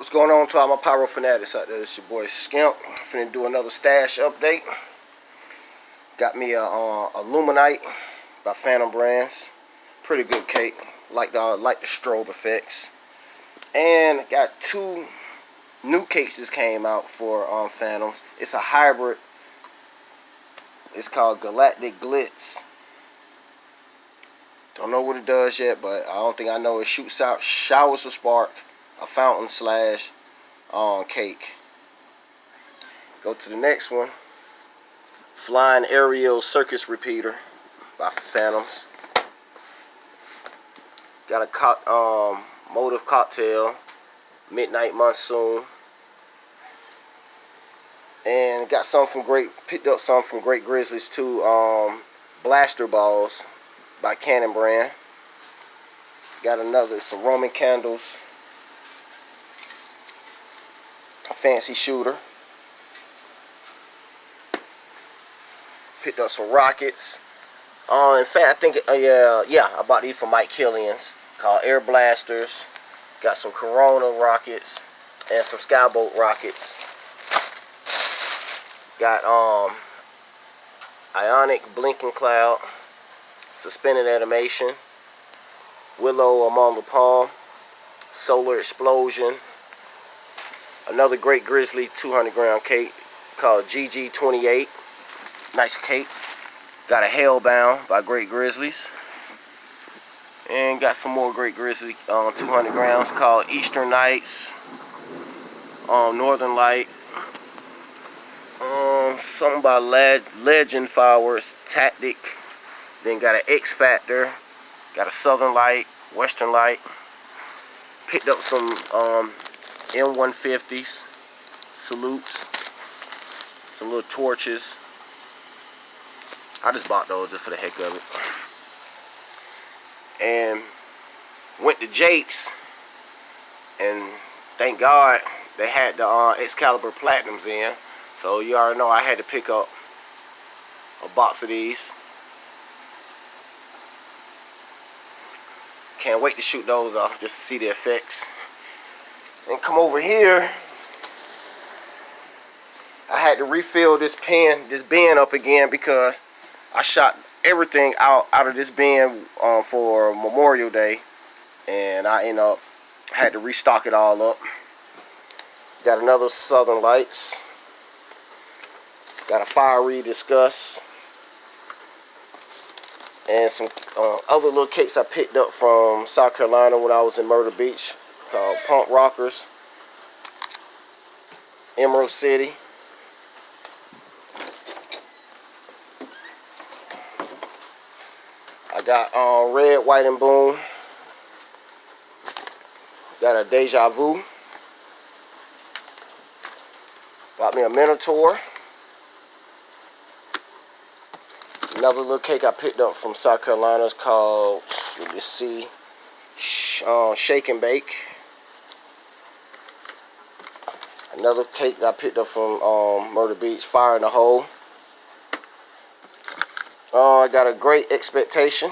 What's going on to all my pyro fanatics out there? It's your boy Skimp. Finna do another stash update. Got me a Illuminite by Phantom Brands. Pretty good cake. Like the strobe effects. And got two new cakes that came out for Phantoms. It's a hybrid. It's called Galactic Glitz. Don't know what it does yet, but I don't think I know. It shoots out showers of spark. A fountain slash cake. Go to the next one. Flying Aerial Circus Repeater by Phantoms. Got a Motive Cocktail, Midnight Monsoon, and got some from picked up some from Great Grizzlies too. Blaster Balls by Cannon Brand. Got some Roman candles. A fancy shooter. Picked up some rockets. In fact, I think I bought these from Mike Killian's, called Air Blasters. Got some Corona rockets and some Skyboat rockets. Got Ionic Blinking Cloud, Suspended Animation, Willow Among the Palm, Solar Explosion. Another Great Grizzly 200-gram cake called GG28. Nice cake. Got a Hellbound by Great Grizzlies. And got some more Great Grizzly 200 grams called Eastern Nights. Northern Light. Something by Legend Fireworks Tactic. Then got an X Factor. Got a Southern Light, Western Light. Picked up some M150s, salutes, some little torches. I just bought those just for the heck of it. And went to Jake's, and thank God they had the Excalibur Platinums in. So you already know I had to pick up a box of these. Can't wait to shoot those off just to see the effects. And come over here. I had to refill this bin up again because I shot everything out of this bin for Memorial Day, and I had to restock it all up. Got another Southern Lights. Got a Fiery Disgust. And some other little cakes I picked up from South Carolina when I was in Myrtle Beach, called Punk Rockers, Emerald City. I got Red, White, and Boom. Got a Deja Vu. Got me a Minotaur. Another little cake I picked up from South Carolina is called, let me see, Shake and Bake. Another cake that I picked up from Myrtle Beach, Fire in the Hole. I got a Great Expectation.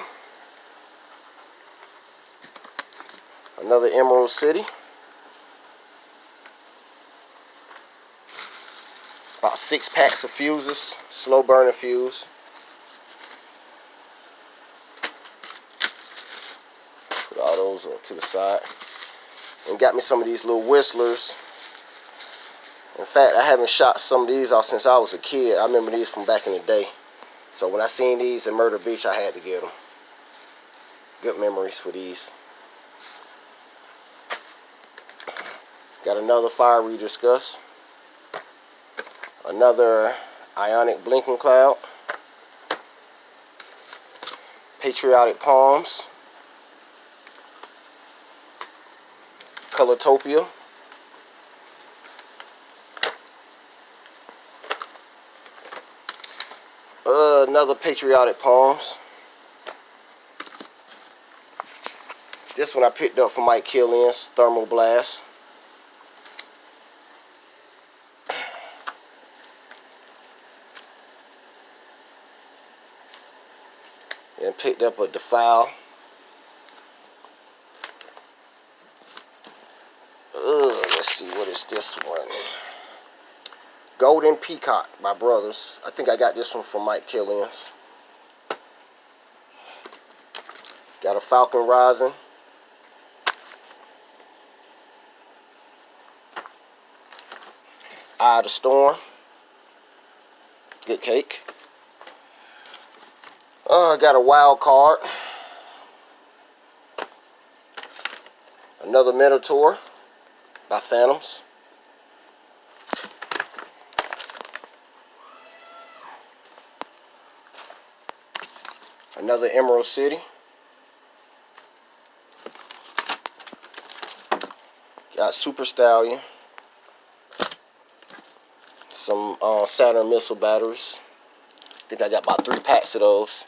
Another Emerald City. About 6 packs of fuses, slow burning fuse. Put all those to the side. And got me some of these little whistlers. In fact, I haven't shot some of these off since I was a kid. I remember these from back in the day. So when I seen these in Myrtle Beach, I had to get them. Good memories for these. Got another Fiery Disgust. Another Ionic Blinking Cloud. Patriotic Palms. Colortopia. Another Patriotic Palms. This one I picked up from Mike Killian's, Thermal Blast. And picked up a Defile. Ugh, let's see, what is this one? Golden Peacock by Brothers. I think I got this one from Mike Killian's. Got a Falcon Rising. Eye of the Storm. Good cake. Got a wild card. Another Minotaur by Phantoms. Another Emerald City. Got Super Stallion. Some Saturn missile batteries. I think I got about 3 packs of those.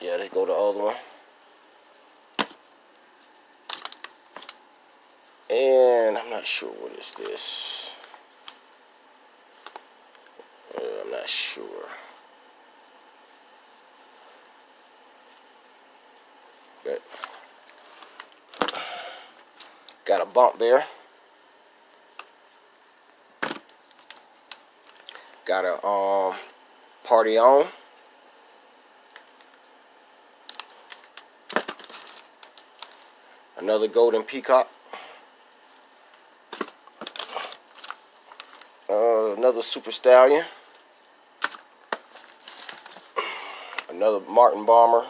Yeah, they go to the other one. And I'm not sure what is this. I'm not sure. But got a Bump Bear. Got a Party On. Another Golden Peacock. Another Super Stallion. Another Martin Bomber.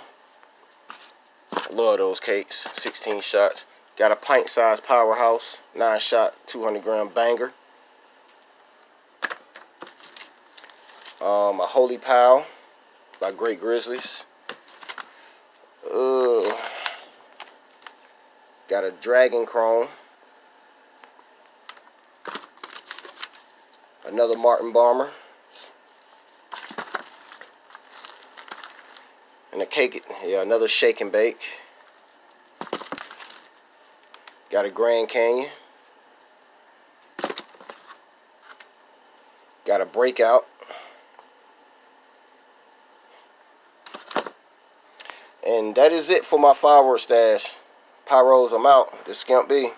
I love those cakes. 16 shots. Got a pint-sized Powerhouse. 9-shot, 200-gram banger. A Holy Pal by Great Grizzlies. Got a Dragon Chrome. Another Martin Bomber. And a cake, yeah, another Shake and Bake. Got a Grand Canyon. Got a Breakout. And that is it for my fireworks stash. Pyros, I'm out. This Skimp B.